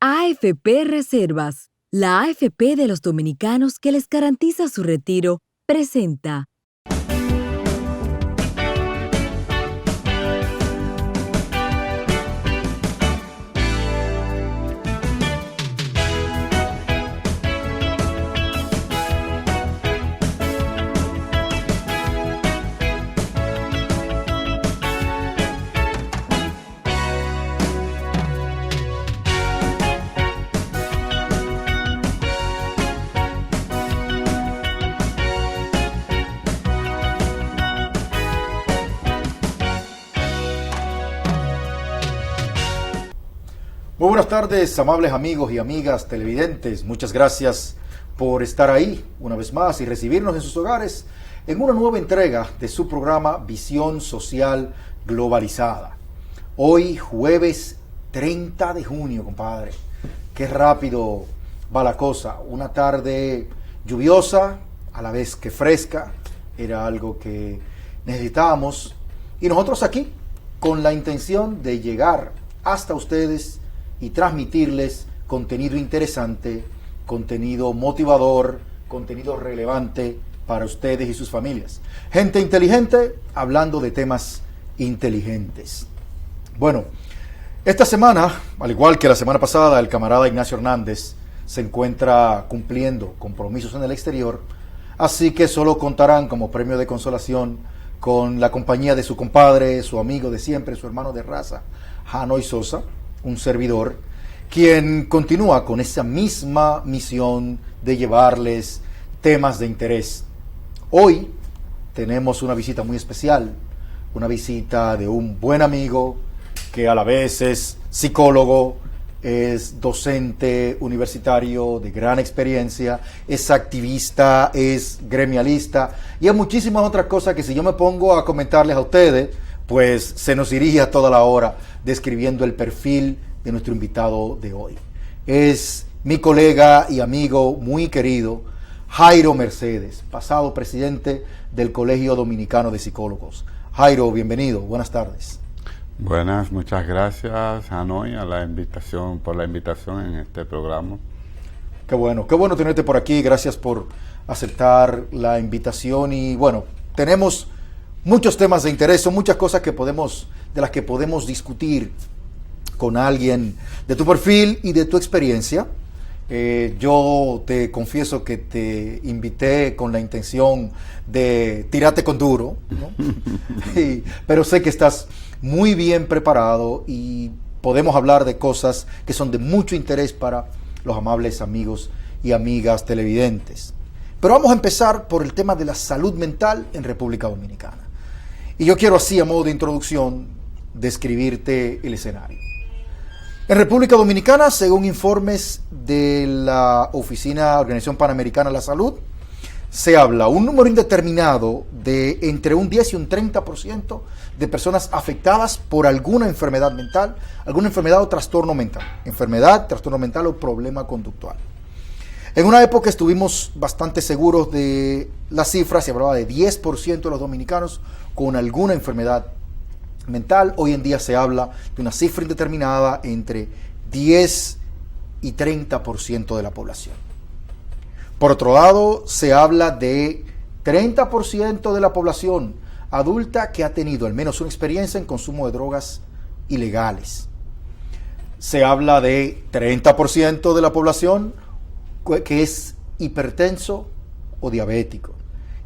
AFP Reservas, la AFP de los dominicanos que les garantiza su retiro, presenta. Muy buenas tardes, amables amigos y amigas televidentes. Muchas gracias por estar ahí una vez más y recibirnos en sus hogares en una nueva entrega de su programa Visión Social Globalizada. Hoy, jueves 30 de junio, compadre. Qué rápido va la cosa. Una tarde lluviosa, a la vez que fresca. Era algo que necesitábamos. Y nosotros aquí, con la intención de llegar hasta ustedes y transmitirles contenido interesante, contenido motivador, contenido relevante para ustedes y sus familias. Gente inteligente hablando de temas inteligentes. Bueno, esta semana, al igual que la semana pasada, el camarada Ignacio Hernández se encuentra cumpliendo compromisos en el exterior, así que solo contarán como premio de consolación con la compañía de su compadre, su amigo de siempre, su hermano de raza, Janoy Sosa, un servidor, quien continúa con esa misma misión de llevarles temas de interés. Hoy tenemos una visita muy especial, una visita de un buen amigo que a la vez es psicólogo, es docente universitario de gran experiencia, es activista, es gremialista y hay muchísimas otras cosas que si yo me pongo a comentarles a ustedes, pues se nos iría toda la hora describiendo el perfil de nuestro invitado de hoy. Es mi colega y amigo muy querido, Jairo Mercedes, pasado presidente del Colegio Dominicano de Psicólogos. Jairo, bienvenido, buenas tardes. Buenas, muchas gracias, Janoy, por la invitación en este programa. Qué bueno tenerte por aquí, gracias por aceptar la invitación y bueno, tenemos muchos temas de interés, son muchas cosas de las que podemos discutir con alguien de tu perfil y de tu experiencia. Yo te confieso que te invité con la intención de tirarte con duro, ¿no? Pero sé que estás muy bien preparado y podemos hablar de cosas que son de mucho interés para los amables amigos y amigas televidentes. Pero vamos a empezar por el tema de la salud mental en República Dominicana. Y yo quiero así, a modo de introducción, describirte el escenario. En República Dominicana, según informes de la Organización Panamericana de la Salud, se habla un número indeterminado de entre un 10 y un 30% de personas afectadas por alguna enfermedad mental, alguna enfermedad o trastorno mental. Enfermedad, trastorno mental o problema conductual. En una época estuvimos bastante seguros de las cifras, se hablaba de 10% de los dominicanos con alguna enfermedad mental. Hoy en día se habla de una cifra indeterminada entre 10 y 30% de la población. Por otro lado, se habla de 30% de la población adulta que ha tenido al menos una experiencia en consumo de drogas ilegales. Se habla de 30% de la población que es hipertenso o diabético.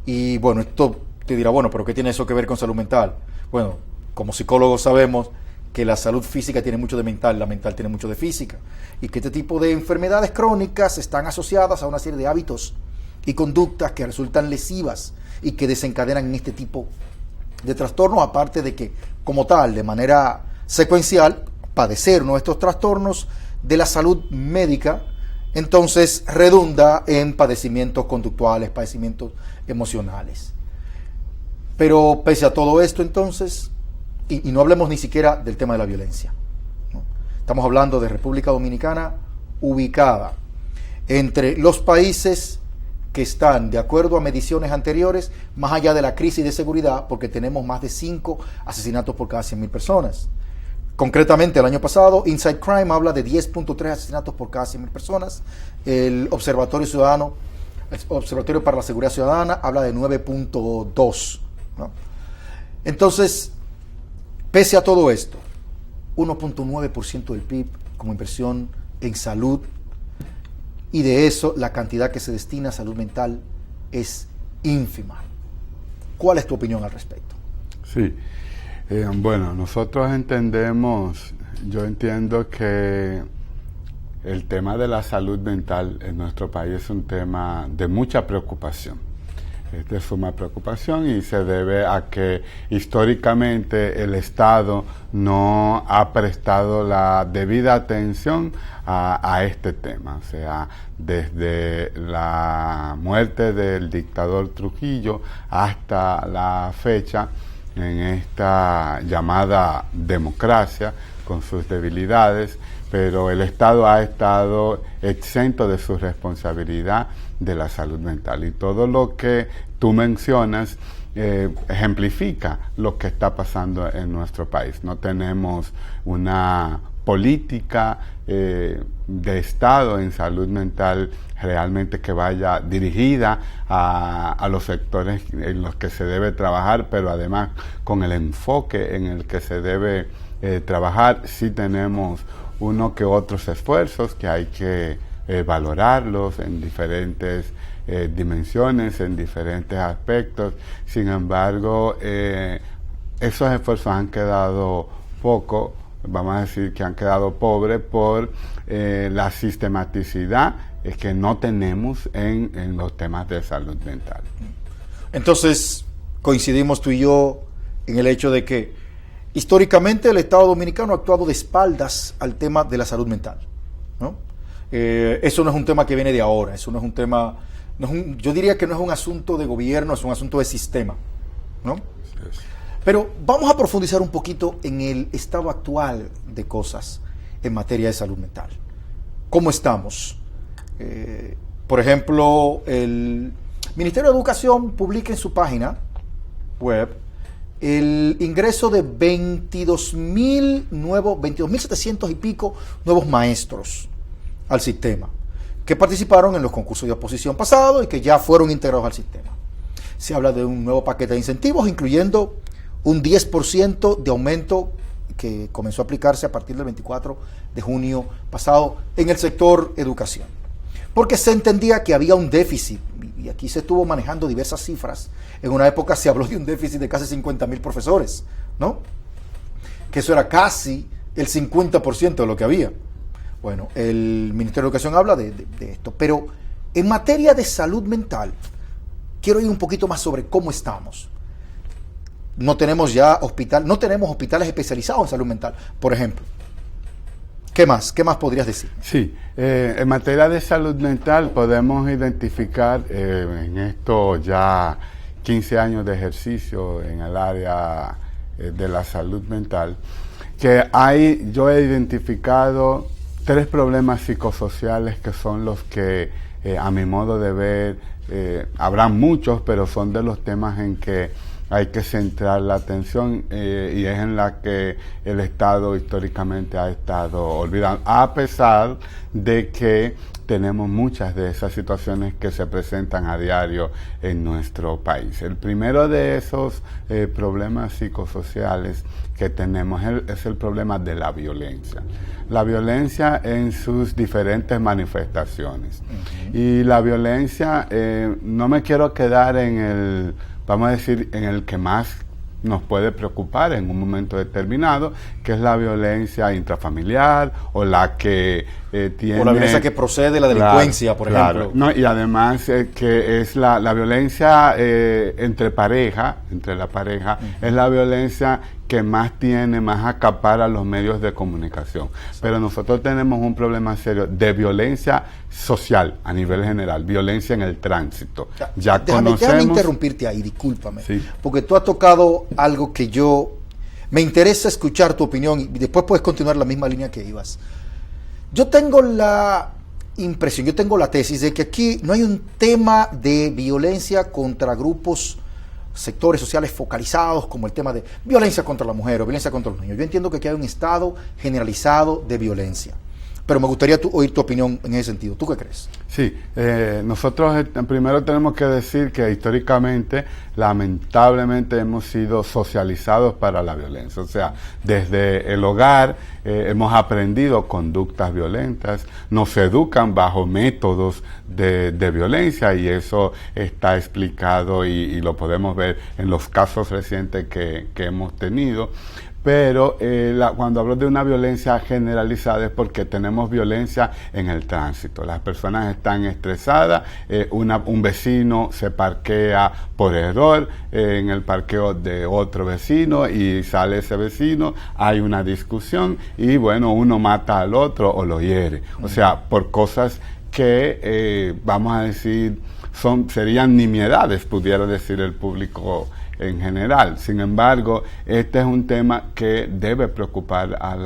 Y bueno, esto te dirá, bueno, pero ¿qué tiene eso que ver con salud mental? Bueno, como psicólogos sabemos que la salud física tiene mucho de mental, la mental tiene mucho de física, y que este tipo de enfermedades crónicas están asociadas a una serie de hábitos y conductas que resultan lesivas y que desencadenan en este tipo de trastornos, aparte de que, como tal, de manera secuencial, padecer nuestros trastornos de la salud médica, entonces redunda en padecimientos conductuales, padecimientos emocionales. Pero pese a todo esto, entonces, y no hablemos ni siquiera del tema de la violencia, ¿no? Estamos hablando de República Dominicana ubicada entre los países que están, de acuerdo a mediciones anteriores, más allá de la crisis de seguridad, porque tenemos más de 5 asesinatos por cada 100.000 personas. Concretamente, el año pasado, Inside Crime habla de 10.3 asesinatos por cada 100.000 personas. El Observatorio para la Seguridad Ciudadana habla de 9.2, ¿no? Entonces, pese a todo esto, 1.9% del PIB como inversión en salud, y de eso la cantidad que se destina a salud mental es ínfima. ¿Cuál es tu opinión al respecto? Sí, bueno, nosotros entendemos, yo entiendo que el tema de la salud mental en nuestro país es un tema de mucha preocupación. Es de suma preocupación y se debe a que históricamente el Estado no ha prestado la debida atención a este tema. O sea, desde la muerte del dictador Trujillo hasta la fecha, en esta llamada democracia, con sus debilidades, pero el Estado ha estado exento de su responsabilidad de la salud mental. Y todo lo que tú mencionas ejemplifica lo que está pasando en nuestro país. No tenemos una política de Estado en salud mental realmente que vaya dirigida a los sectores en los que se debe trabajar, pero además con el enfoque en el que se debe trabajar. Sí tenemos uno que otros esfuerzos que hay que valorarlos en diferentes dimensiones, en diferentes aspectos. Sin embargo, esos esfuerzos han quedado poco, vamos a decir que han quedado pobres por la sistematicidad que no tenemos en los temas de salud mental. Entonces, coincidimos tú y yo en el hecho de que históricamente el Estado Dominicano ha actuado de espaldas al tema de la salud mental, ¿no? Eso no es un tema que viene de ahora, eso no es un tema, yo diría que no es un asunto de gobierno, es un asunto de sistema, ¿no? Sí. Pero vamos a profundizar un poquito en el estado actual de cosas en materia de salud mental. ¿Cómo estamos? Por ejemplo, el Ministerio de Educación publica en su página web el ingreso de 22.700 y pico nuevos maestros al sistema, que participaron en los concursos de oposición pasados y que ya fueron integrados al sistema. Se habla de un nuevo paquete de incentivos, incluyendo un 10% de aumento que comenzó a aplicarse a partir del 24 de junio pasado en el sector educación. Porque se entendía que había un déficit, y aquí se estuvo manejando diversas cifras. En una época se habló de un déficit de casi 50.000 profesores, ¿no? Que eso era casi el 50% de lo que había. Bueno, el Ministerio de Educación habla de esto, pero en materia de salud mental, quiero ir un poquito más sobre cómo estamos. No tenemos hospitales especializados en salud mental, por ejemplo. ¿Qué más? ¿Qué más podrías decir? Sí, en materia de salud mental podemos identificar en estos ya 15 años de ejercicio en el área de la salud mental, que yo he identificado 3 problemas psicosociales que son los que, a mi modo de ver, habrán muchos, pero son de los temas en que hay que centrar la atención y es en la que el Estado históricamente ha estado olvidando, a pesar de que tenemos muchas de esas situaciones que se presentan a diario en nuestro país. El primero de esos problemas psicosociales que tenemos es el problema de la violencia. La violencia en sus diferentes manifestaciones. Y la violencia, no me quiero quedar vamos a decir, en el que más nos puede preocupar en un momento determinado, que es la violencia intrafamiliar o la que tiene... O la violencia que procede de la delincuencia, por ejemplo. No, y además que es la violencia entre la pareja, es la violencia que más acapara los medios de comunicación. Pero nosotros tenemos un problema serio de social a nivel general, violencia en el tránsito. Déjame interrumpirte ahí, discúlpame, sí, porque tú has tocado algo que me interesa escuchar tu opinión y después puedes continuar la misma línea que ibas. Yo tengo la impresión, yo tengo la tesis de que aquí no hay un tema de violencia contra grupos sectores sociales focalizados como el tema de violencia contra la mujer o violencia contra los niños. Yo entiendo que aquí hay un estado generalizado de violencia, pero me gustaría oír tu opinión en ese sentido. ¿Tú qué crees? Sí, nosotros primero tenemos que decir que históricamente, lamentablemente, hemos sido socializados para la violencia. O sea, desde el hogar hemos aprendido conductas violentas, nos educan bajo métodos de violencia, y eso está explicado y lo podemos ver en los casos recientes que hemos tenido. Pero cuando hablo de una violencia generalizada es porque tenemos violencia en el tránsito. Las personas están estresadas, un vecino se parquea por error en el parqueo de otro vecino y sale ese vecino, hay una discusión y bueno, uno mata al otro o lo hiere. O sea, por cosas que vamos a decir serían nimiedades, pudiera decir el público en general. Sin embargo, este es un tema que debe preocupar a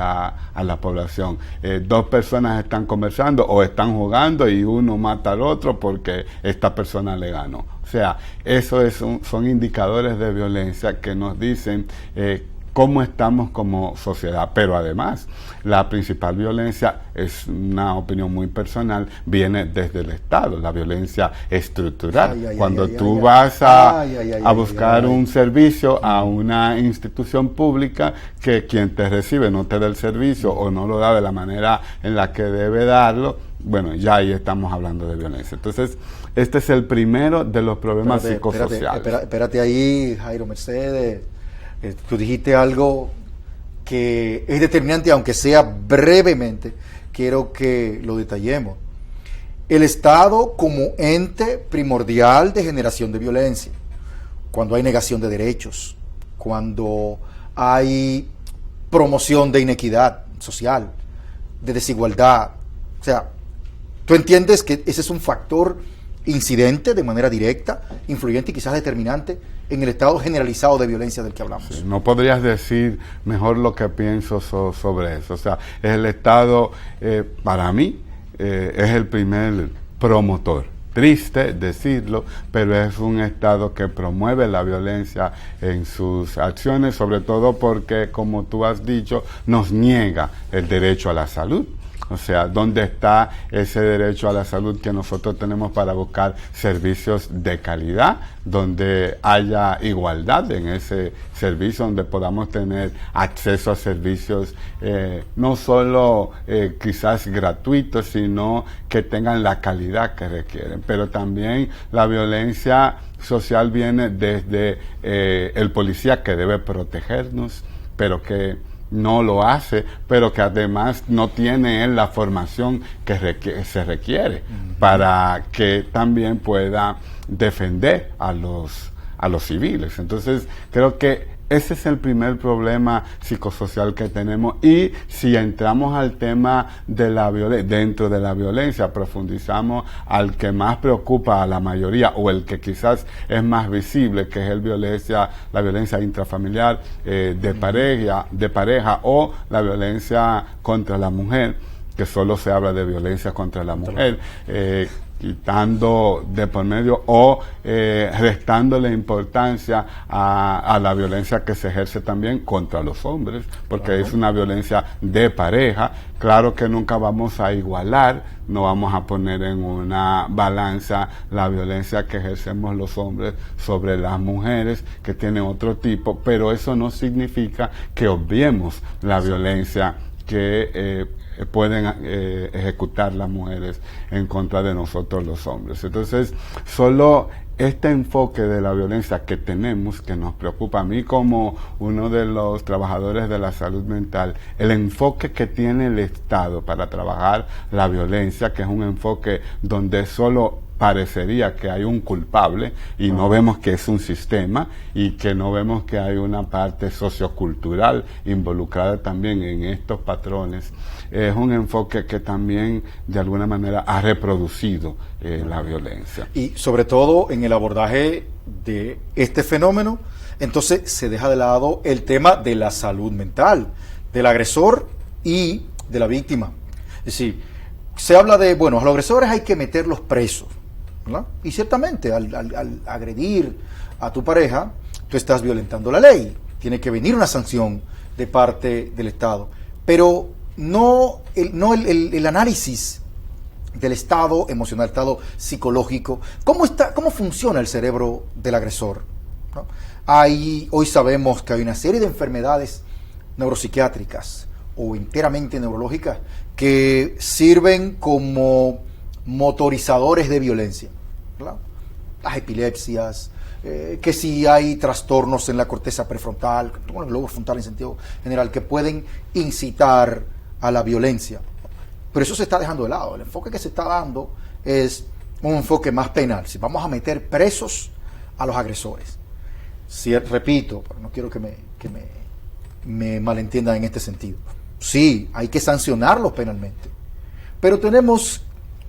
la población. Dos personas están conversando o están jugando y uno mata al otro porque esta persona le ganó. O sea, eso son indicadores de violencia que nos dicen cómo estamos como sociedad. Pero además, la principal violencia, es una opinión muy personal, viene desde el Estado, la violencia estructural. Cuando tú vas a buscar un servicio a una institución pública, que quien te recibe no te da el servicio o no lo da de la manera en la que debe darlo, bueno, ya ahí estamos hablando de violencia. Entonces, este es el primero de los problemas psicosociales. Espérate ahí, Jairo Mercedes. Tú dijiste algo que es determinante, aunque sea brevemente, quiero que lo detallemos. El Estado como ente primordial de generación de violencia, cuando hay negación de derechos, cuando hay promoción de inequidad social, de desigualdad. O sea, tú entiendes que ese es un factor incidente de manera directa, influyente y quizás determinante en el estado generalizado de violencia del que hablamos. Sí, no podrías decir mejor lo que pienso sobre eso. O sea, el Estado, para mí, es el primer promotor. Triste decirlo, pero es un Estado que promueve la violencia en sus acciones, sobre todo porque, como tú has dicho, nos niega el derecho a la salud. O sea, ¿dónde está ese derecho a la salud que nosotros tenemos para buscar servicios de calidad, donde haya igualdad en ese servicio, donde podamos tener acceso a servicios no solo quizás gratuitos, sino que tengan la calidad que requieren? Pero también la violencia social viene desde el policía, que debe protegernos, pero que no lo hace, pero que además no tiene él la formación que se requiere para que también pueda defender a los civiles. Entonces, creo que ese es el primer problema psicosocial que tenemos. Y si entramos al tema de la violencia, dentro de la violencia, profundizamos al que más preocupa a la mayoría, o el que quizás es más visible, que es la violencia intrafamiliar, de pareja, o la violencia contra la mujer, que solo se habla de violencia contra la mujer, quitando de por medio o restándole importancia a la violencia que se ejerce también contra los hombres, porque es una violencia de pareja. Claro que nunca vamos a igualar, no vamos a poner en una balanza la violencia que ejercemos los hombres sobre las mujeres, que tienen otro tipo, pero eso no significa que obviemos la violencia que pueden ejecutar las mujeres en contra de nosotros los hombres. Entonces, solo este enfoque de la violencia que tenemos, que nos preocupa a mí como uno de los trabajadores de la salud mental, el enfoque que tiene el Estado para trabajar la violencia, que es un enfoque donde solo parecería que hay un culpable y no vemos que es un sistema, y que no vemos que hay una parte sociocultural involucrada también en estos patrones. Es un enfoque que también de alguna manera ha reproducido la violencia. Y sobre todo en el abordaje de este fenómeno, entonces se deja de lado el tema de la salud mental del agresor y de la víctima. Es decir, se habla de, bueno, a los agresores hay que meterlos presos. ¿verdad? Y ciertamente al agredir a tu pareja, tú estás violentando la ley. Tiene que venir una sanción de parte del Estado. Pero no el análisis del estado emocional, estado psicológico. ¿Cómo funciona el cerebro del agresor? ¿No? Hoy sabemos que hay una serie de enfermedades neuropsiquiátricas o enteramente neurológicas que sirven como motorizadores de violencia, ¿verdad? Las epilepsias, que si hay trastornos en la corteza prefrontal, en el globo frontal en sentido general, que pueden incitar a la violencia. Pero eso se está dejando de lado. El enfoque que se está dando es un enfoque más penal. Si vamos a meter presos a los agresores. Si, repito, pero no quiero que me malentiendan en este sentido. Sí, hay que sancionarlos penalmente. Pero tenemos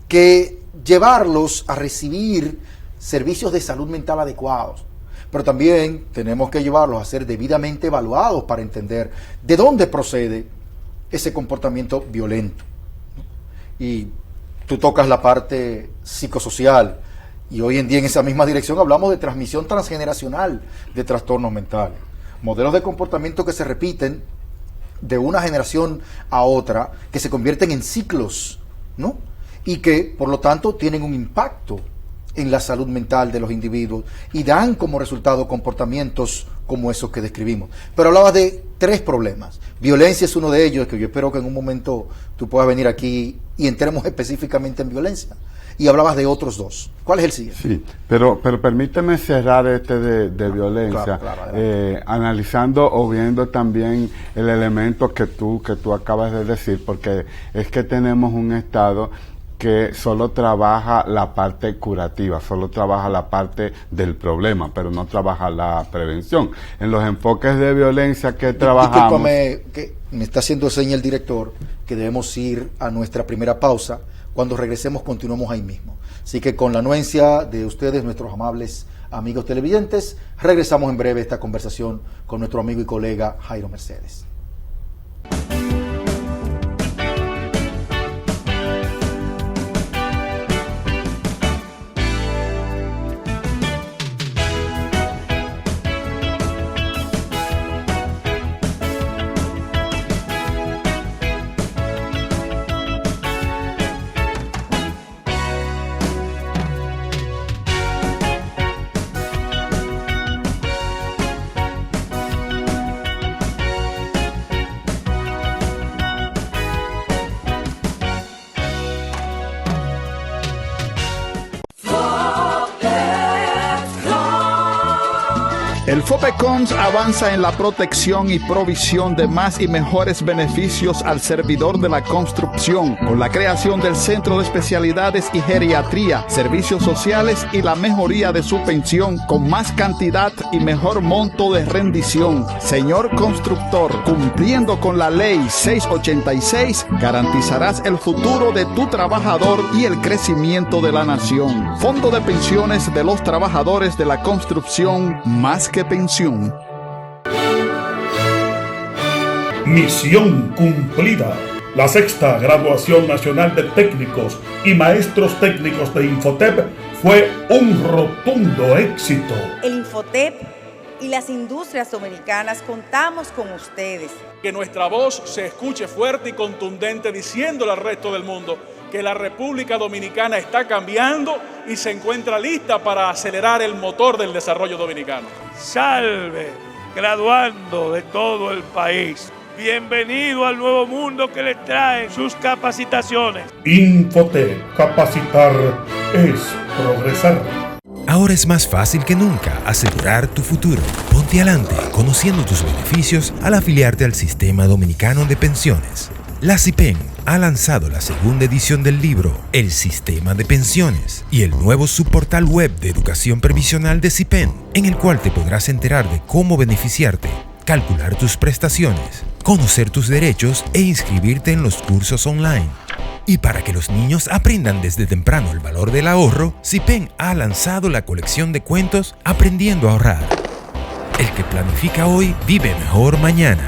que llevarlos a recibir servicios de salud mental adecuados. Pero también tenemos que llevarlos a ser debidamente evaluados para entender de dónde procede ese comportamiento violento. Y tú tocas la parte psicosocial, y hoy en día en esa misma dirección hablamos de transmisión transgeneracional de trastornos mentales, modelos de comportamiento que se repiten de una generación a otra, que se convierten en ciclos, ¿no? Y que por lo tanto tienen un impacto en la salud mental de los individuos y dan como resultado comportamientos como esos que describimos. Pero hablabas de 3 problemas. Violencia es uno de ellos, que yo espero que en un momento tú puedas venir aquí y entremos específicamente en violencia. Y hablabas de otros 2. ¿Cuál es el siguiente? Sí, pero permíteme cerrar de violencia, claro, analizando o viendo también el elemento que tú acabas de decir, porque es que tenemos un Estado que solo trabaja la parte curativa, solo trabaja la parte del problema, pero no trabaja la prevención. En los enfoques de violencia que trabajamos... Discúlpame, que me está haciendo seña el director que debemos ir a nuestra primera pausa. Cuando regresemos continuamos ahí mismo. Así que con la anuencia de ustedes, nuestros amables amigos televidentes, regresamos en breve a esta conversación con nuestro amigo y colega Jairo Mercedes. El FOPECOMS avanza en la protección y provisión de más y mejores beneficios al servidor de la construcción, con la creación del Centro de Especialidades y Geriatría, Servicios Sociales y la mejoría de su pensión, con más cantidad y mejor monto de rendición. Señor constructor, cumpliendo con la Ley 686, garantizarás el futuro de tu trabajador y el crecimiento de la nación. Fondo de Pensiones de los Trabajadores de la Construcción, más que pensión. Misión cumplida. La 6ª Graduación Nacional de Técnicos y Maestros Técnicos de Infotep fue un rotundo éxito. El Infotep y las industrias dominicanas contamos con ustedes. Que nuestra voz se escuche fuerte y contundente diciéndole al resto del mundo que la República Dominicana está cambiando y se encuentra lista para acelerar el motor del desarrollo dominicano. Salve, graduando de todo el país. Bienvenido al nuevo mundo que les trae sus capacitaciones. Infotep, capacitar es progresar. Ahora es más fácil que nunca asegurar tu futuro. Ponte adelante conociendo tus beneficios al afiliarte al Sistema Dominicano de Pensiones. La CIPEN ha lanzado la 2ª edición del libro El Sistema de Pensiones y el nuevo subportal web de educación previsional de CIPEN, en el cual te podrás enterar de cómo beneficiarte, calcular tus prestaciones, conocer tus derechos e inscribirte en los cursos online. Y para que los niños aprendan desde temprano el valor del ahorro, CIPEN ha lanzado la colección de cuentos Aprendiendo a Ahorrar. El que planifica hoy vive mejor mañana.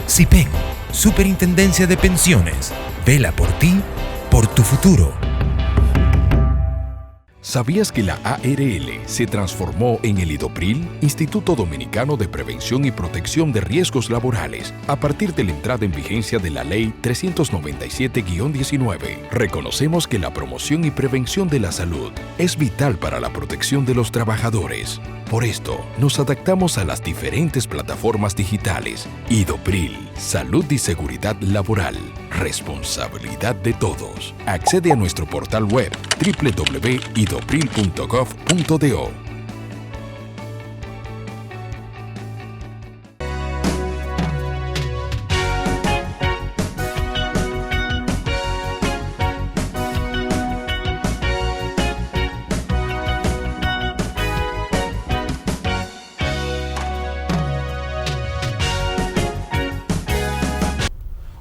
CIPEN, Superintendencia de Pensiones, vela por ti por tu futuro. ¿Sabías que la ARL se transformó en el IDOPRIL, Instituto Dominicano de Prevención y Protección de Riesgos Laborales, a partir de la entrada en vigencia de la Ley 397-19? Reconocemos que la promoción y prevención de la salud es vital para la protección de los trabajadores. Por esto, nos adaptamos a las diferentes plataformas digitales. IDOPRIL, Salud y Seguridad Laboral. Responsabilidad de todos. Accede a nuestro portal web www.idopril.gov.do.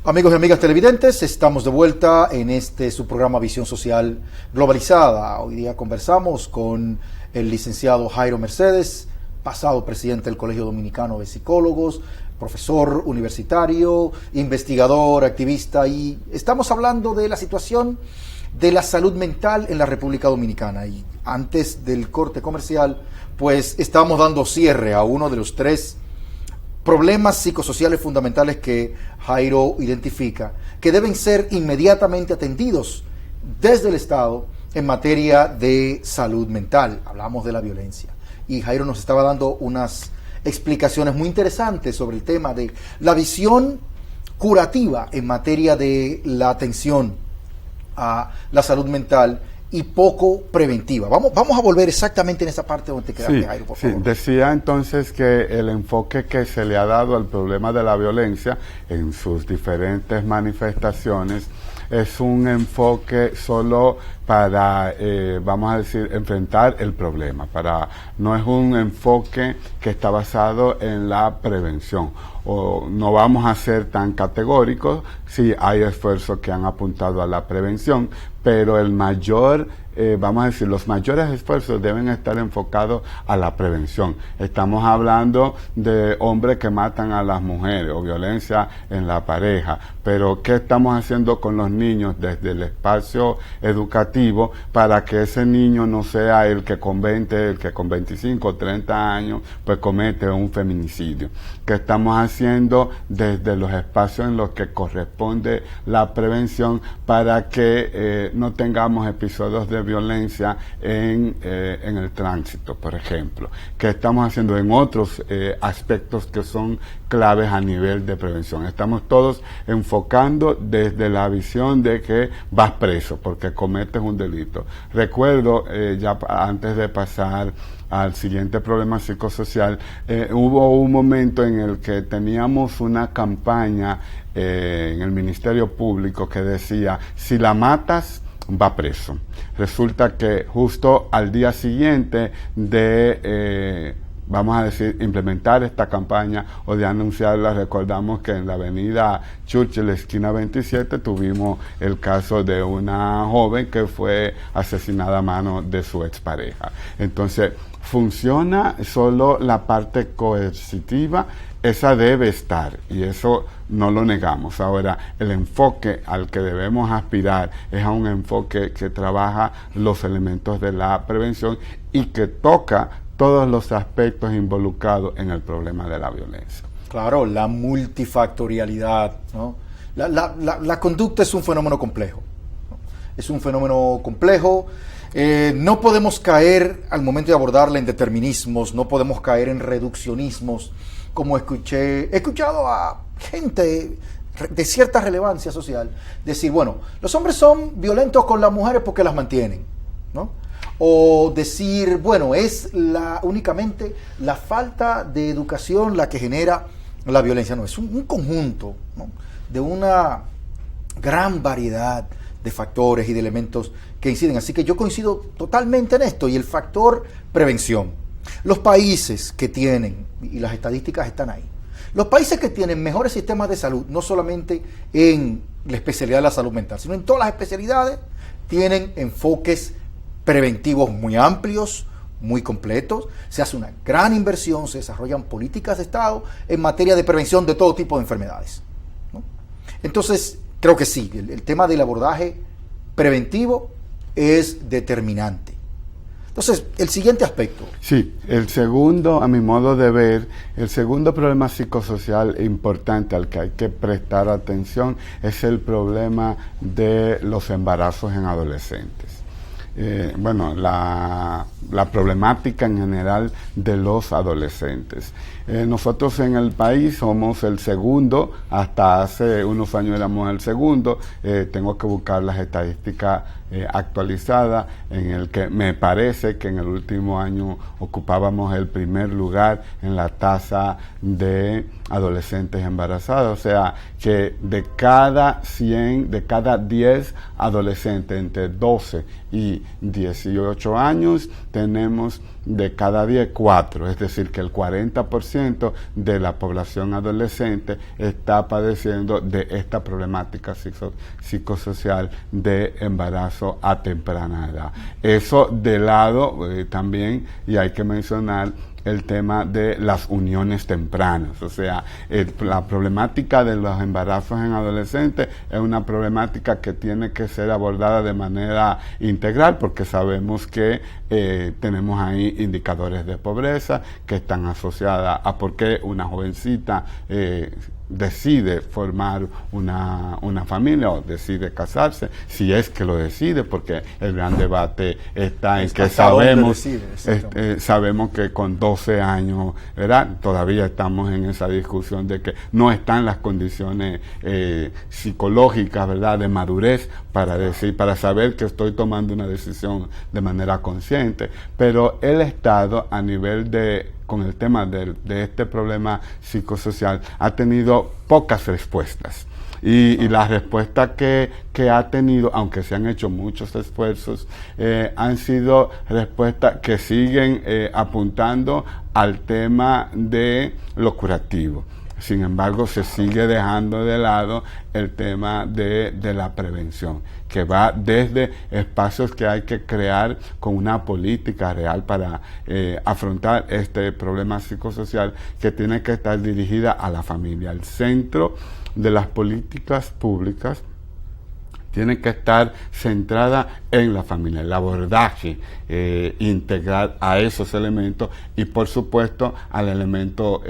Amigos y amigas televidentes, estamos de vuelta en su programa Visión Social Globalizada. Hoy día conversamos con el licenciado Jairo Mercedes, pasado presidente del Colegio Dominicano de Psicólogos, profesor universitario, investigador, activista, y estamos hablando de la situación de la salud mental en la República Dominicana. Y antes del corte comercial, pues estamos dando cierre a uno de los 3 problemas psicosociales fundamentales que Jairo identifica, que deben ser inmediatamente atendidos desde el Estado en materia de salud mental. Hablamos de la violencia. Y Jairo nos estaba dando unas explicaciones muy interesantes sobre el tema de la visión curativa en materia de la atención a la salud mental y poco preventiva. Vamos a volver exactamente en esa parte donde te quedaste, Jairo, por favor. Decía entonces que el enfoque que se le ha dado al problema de la violencia en sus diferentes manifestaciones es un enfoque solo para, vamos a decir, enfrentar el problema. No es un enfoque que está basado en la prevención. O no vamos a ser tan categóricos, sí hay esfuerzos que han apuntado a la prevención, pero el mayor, vamos a decir, los mayores esfuerzos deben estar enfocados a la prevención. Estamos hablando de hombres que matan a las mujeres o violencia en la pareja, pero ¿qué estamos haciendo con los niños desde el espacio educativo para que ese niño no sea el que con 20, el que con 25 o 30 años pues comete un feminicidio? ¿Qué estamos haciendo desde los espacios en los que corresponde la prevención para que no tengamos episodios de violencia en el tránsito, por ejemplo? ¿Qué estamos haciendo en otros aspectos que son claves a nivel de prevención? Estamos todos enfocando desde la visión de que vas preso porque cometes un delito. Recuerdo, ya antes de pasar al siguiente problema psicosocial, hubo un momento en el que teníamos una campaña en el Ministerio Público que decía, si la matas, va preso. Resulta que justo al día siguiente de vamos a decir, implementar esta campaña o de anunciarla, recordamos que en la avenida Churchill, esquina 27, tuvimos el caso de una joven que fue asesinada a mano de su expareja. Entonces, funciona solo la parte coercitiva, esa debe estar y eso no lo negamos. Ahora, el enfoque al que debemos aspirar es a un enfoque que trabaja los elementos de la prevención y que toca todos los aspectos involucrados en el problema de la violencia. Claro, la multifactorialidad, ¿no? La conducta es un fenómeno complejo, ¿no? Es un fenómeno complejo. No podemos caer al momento de abordarla en determinismos, no podemos caer en reduccionismos, como he escuchado a gente de cierta relevancia social decir, bueno, los hombres son violentos con las mujeres porque las mantienen, ¿no? O decir, bueno, es únicamente la falta de educación la que genera la violencia. No, es un conjunto, ¿no?, de una gran variedad de factores y de elementos que inciden. Así que yo coincido totalmente en esto. Y el factor prevención. Los países que tienen, y las estadísticas están ahí, los países que tienen mejores sistemas de salud, no solamente en la especialidad de la salud mental, sino en todas las especialidades, tienen enfoques preventivos muy amplios, muy completos. Se hace una gran inversión, se desarrollan políticas de Estado en materia de prevención de todo tipo de enfermedades, ¿no? Entonces, creo que sí, el tema del abordaje preventivo es determinante. Entonces, el siguiente aspecto. Sí, el segundo, a mi modo de ver, el segundo problema psicosocial importante al que hay que prestar atención es el problema de los embarazos en adolescentes. La problemática en general de los adolescentes. Nosotros en el país somos el segundo, hasta hace unos años éramos el segundo, tengo que buscar las estadísticas actualizadas, en el que me parece que en el último año ocupábamos el primer lugar en la tasa de adolescentes embarazadas, o sea que de cada 10 adolescentes entre 12 y 18 años tenemos de cada 10, 4, es decir que el 40% de la población adolescente está padeciendo de esta problemática psicosocial de embarazo a temprana edad. Eso de lado también, y hay que mencionar el tema de las uniones tempranas, o sea, la problemática de los embarazos en adolescentes es una problemática que tiene que ser abordada de manera integral, porque sabemos que tenemos ahí indicadores de pobreza que están asociadas a por qué una jovencita decide formar una familia o decide casarse, si es que lo decide, porque el gran debate está en que sabemos que con 12 años, ¿verdad? Todavía estamos en esa discusión de que no están las condiciones psicológicas, ¿verdad?, de madurez para saber que estoy tomando una decisión de manera consciente, pero el Estado a nivel con el tema de este problema psicosocial ha tenido pocas respuestas. Y la respuesta que ha tenido, aunque se han hecho muchos esfuerzos, han sido respuestas que siguen apuntando al tema de lo curativo. Sin embargo, se sigue dejando de lado el tema de la prevención, que va desde espacios que hay que crear con una política real para afrontar este problema psicosocial, que tiene que estar dirigida a la familia. El centro de las políticas públicas tiene que estar centrada en la familia, el abordaje integral a esos elementos y por supuesto al elemento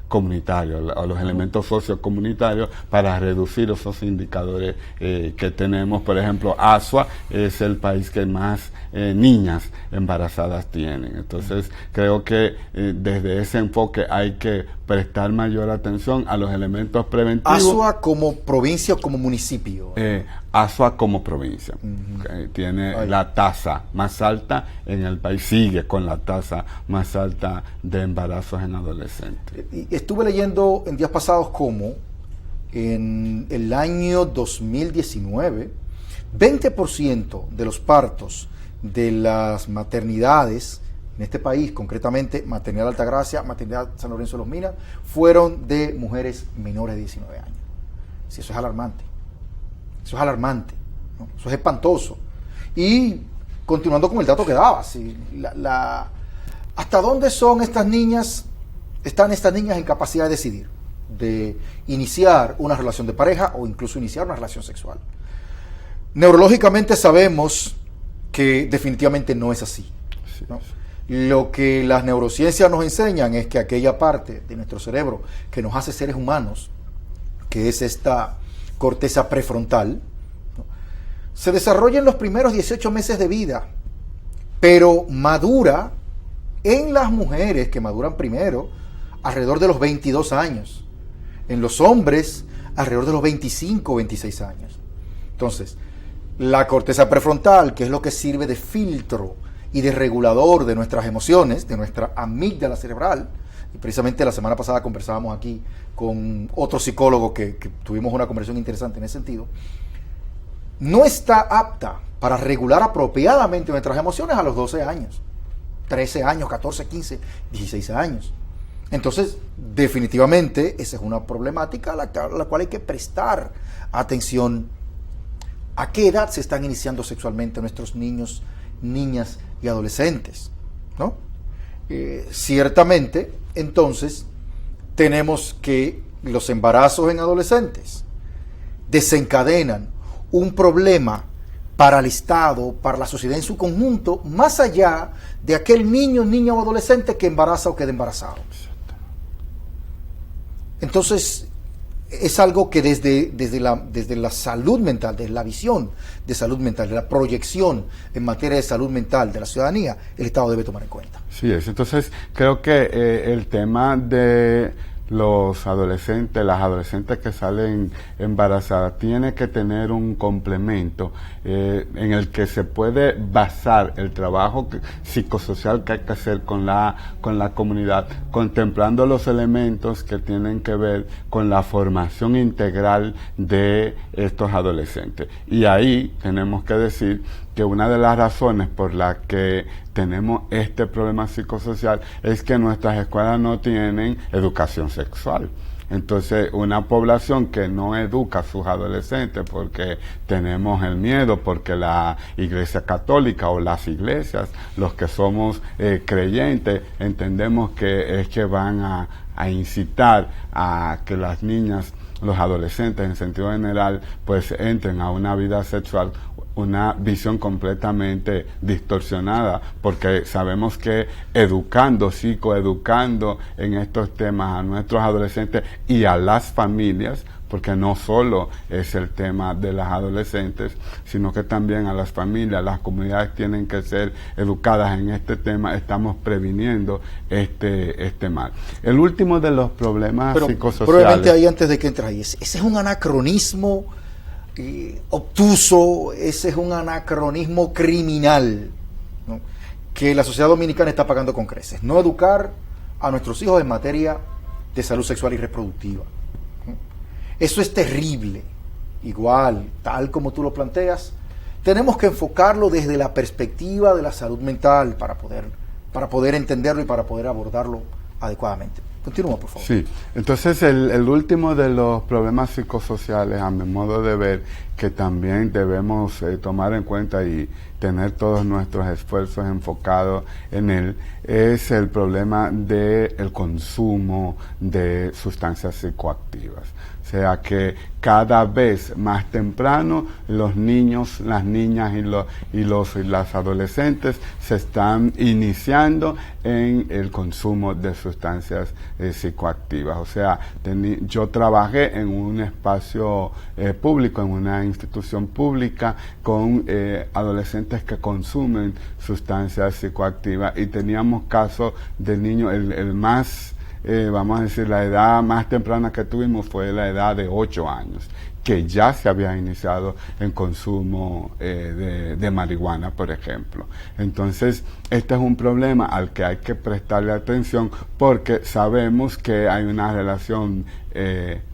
comunitario, a los elementos sociocomunitarios, para reducir esos indicadores que tenemos. Por ejemplo, Asua es el país que más niñas embarazadas tienen. Entonces creo que desde ese enfoque hay que prestar mayor atención a los elementos preventivos. ¿Asua como provincia o como municipio? Asua como provincia. Tiene la tasa más alta en el país, sigue con la tasa más alta de embarazos en adolescentes. Estuve leyendo en días pasados cómo en el año 2019, 20% de los partos de las maternidades en este país, concretamente Maternidad Altagracia, Maternidad San Lorenzo de los Minas, fueron de mujeres menores de 19 años. Sí, eso es alarmante. Eso es alarmante, ¿no? Eso es espantoso. Y continuando con el dato que daba, ¿sí? ¿Hasta dónde están estas niñas en capacidad de decidir, de iniciar una relación de pareja o incluso iniciar una relación sexual? Neurológicamente sabemos que definitivamente no es así, ¿no? Lo que las neurociencias nos enseñan es que aquella parte de nuestro cerebro que nos hace seres humanos, que es esta corteza prefrontal, ¿no?, se desarrolla en los primeros 18 meses de vida, pero madura en las mujeres, que maduran primero, alrededor de los 22 años. En los hombres, alrededor de los 25 o 26 años. Entonces, la corteza prefrontal, que es lo que sirve de filtro y de regulador de nuestras emociones, de nuestra amígdala cerebral, y precisamente la semana pasada conversábamos aquí con otro psicólogo que tuvimos una conversación interesante en ese sentido, no está apta para regular apropiadamente nuestras emociones a los 12 años, 13 años, 14, 15, 16 años. Entonces, definitivamente, esa es una problemática a la cual hay que prestar atención. ¿A qué edad se están iniciando sexualmente nuestros niños, niñas y adolescentes? ¿No? Ciertamente, entonces, tenemos que los embarazos en adolescentes desencadenan un problema para el Estado, para la sociedad en su conjunto, más allá de aquel niño o adolescente que embaraza o queda embarazado. Entonces, es algo que desde la salud mental, desde la visión de salud mental, de la proyección en materia de salud mental de la ciudadanía, el Estado debe tomar en cuenta. Sí, entonces creo que el tema de los adolescentes, las adolescentes que salen embarazadas, tiene que tener un complemento en el que se puede basar el trabajo psicosocial que hay que hacer con la comunidad, contemplando los elementos que tienen que ver con la formación integral de estos adolescentes. Y ahí tenemos que decir que una de las razones por las que tenemos este problema psicosocial es que nuestras escuelas no tienen educación sexual. Entonces, una población que no educa a sus adolescentes porque tenemos el miedo, porque la Iglesia Católica o las iglesias, los que somos creyentes, entendemos que es que van a incitar a que las niñas, los adolescentes en sentido general, pues entren a una vida sexual, una visión completamente distorsionada, porque sabemos que psicoeducando en estos temas a nuestros adolescentes y a las familias, porque no solo es el tema de las adolescentes, sino que también a las familias, las comunidades tienen que ser educadas en este tema, estamos previniendo este mal. El último de los problemas psicosociales... Probablemente ahí, antes de que entres ahí, ese es un anacronismo obtuso, ese es un anacronismo criminal, ¿no?, que la sociedad dominicana está pagando con creces. No educar a nuestros hijos en materia de salud sexual y reproductiva. Eso es terrible. Igual, tal como tú lo planteas, tenemos que enfocarlo desde la perspectiva de la salud mental para poder entenderlo y para poder abordarlo adecuadamente. Continúa, por favor. Sí, entonces el último de los problemas psicosociales, a mi modo de ver, que también debemos tomar en cuenta y tener todos nuestros esfuerzos enfocados en él, es el problema del consumo de sustancias psicoactivas. O sea que cada vez más temprano los niños, las niñas y las adolescentes se están iniciando en el consumo de sustancias psicoactivas. O sea, yo trabajé en un espacio público, en una institución pública con adolescentes que consumen sustancias psicoactivas, y teníamos casos de niños, el más vamos a decir, la edad más temprana que tuvimos fue la edad de 8 años, que ya se había iniciado en consumo de marihuana, por ejemplo. Entonces, este es un problema al que hay que prestarle atención, porque sabemos que hay una relación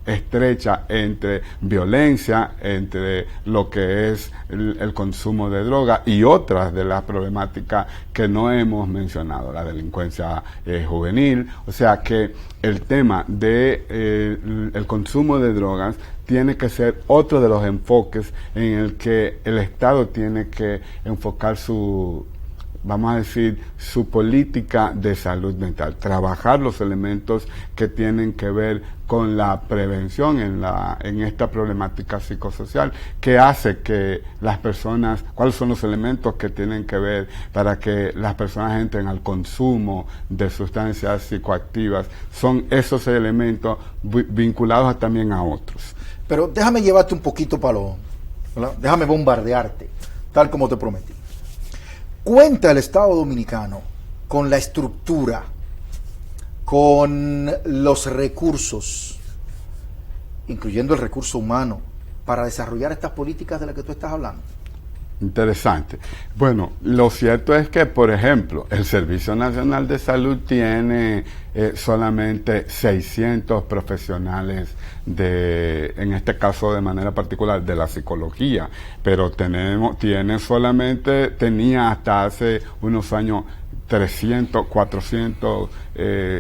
estrecha entre violencia, entre lo que es el consumo de droga y otras de las problemáticas que no hemos mencionado, la delincuencia juvenil. O sea que el tema de el consumo de drogas tiene que ser otro de los enfoques en el que el Estado tiene que enfocar su política de salud mental, trabajar los elementos que tienen que ver con la prevención en esta problemática psicosocial, que hace que las personas, cuáles son los elementos que tienen que ver para que las personas entren al consumo de sustancias psicoactivas, son esos elementos vinculados también a otros. Pero déjame llevarte un poquito déjame bombardearte, tal como te prometí. ¿Cuenta el Estado Dominicano con la estructura, con los recursos, incluyendo el recurso humano, para desarrollar estas políticas de las que tú estás hablando? Interesante. Bueno, lo cierto es que, por ejemplo, el Servicio Nacional de Salud tiene solamente 600 profesionales en este caso de manera particular de la psicología, pero tenía hasta hace unos años 300, 400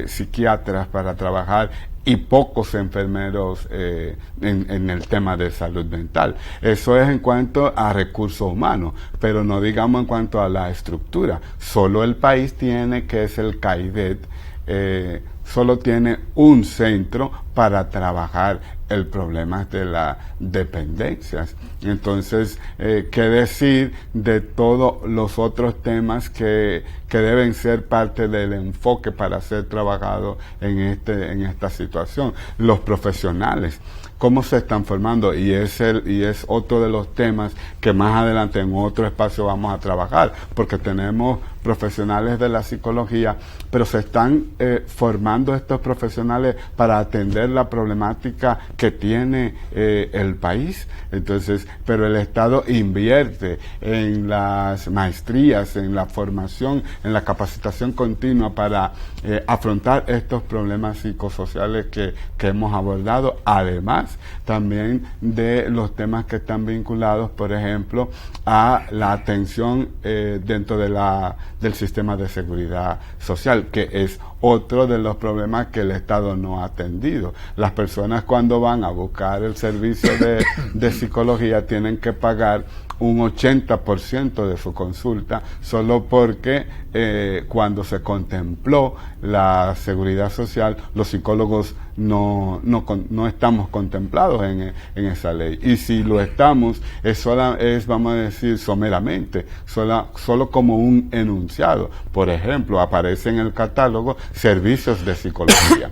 psiquiatras para trabajar y pocos enfermeros en el tema de salud mental. Eso es en cuanto a recursos humanos, pero no digamos en cuanto a la estructura. Solo el país tiene, que es el CAIDET, solo tiene un centro para trabajar el problema de las dependencias. Entonces, ¿qué decir de todos los otros temas que deben ser parte del enfoque para ser trabajado en esta situación? Los profesionales, cómo se están formando, y es otro de los temas que más adelante en otro espacio vamos a trabajar, porque tenemos profesionales de la psicología, pero se están formando estos profesionales para atender la problemática que tiene el país. Entonces, pero el Estado invierte en las maestrías, en la formación, en la capacitación continua para afrontar estos problemas psicosociales que hemos abordado, además también de los temas que están vinculados, por ejemplo, a la atención dentro del sistema de seguridad social, que es otro de los problemas que el Estado no ha atendido. Las personas, cuando van a buscar el servicio de psicología, tienen que pagar un 80% de su consulta, solo porque cuando se contempló la seguridad social, los psicólogos no estamos contemplados en esa ley. Y si lo estamos, es vamos a decir, someramente, solo como un enunciado. Por ejemplo, aparece en el catálogo servicios de psicología.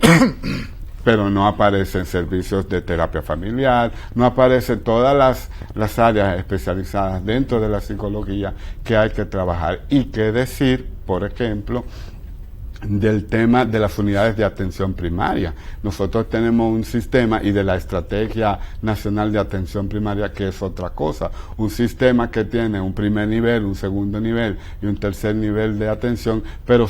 Pero no aparecen servicios de terapia familiar, no aparecen todas las áreas especializadas dentro de la psicología que hay que trabajar. Y qué decir, por ejemplo, del tema de las unidades de atención primaria. Nosotros tenemos un sistema, y de la Estrategia Nacional de Atención Primaria, que es otra cosa, un sistema que tiene un primer nivel, un segundo nivel y un tercer nivel de atención, pero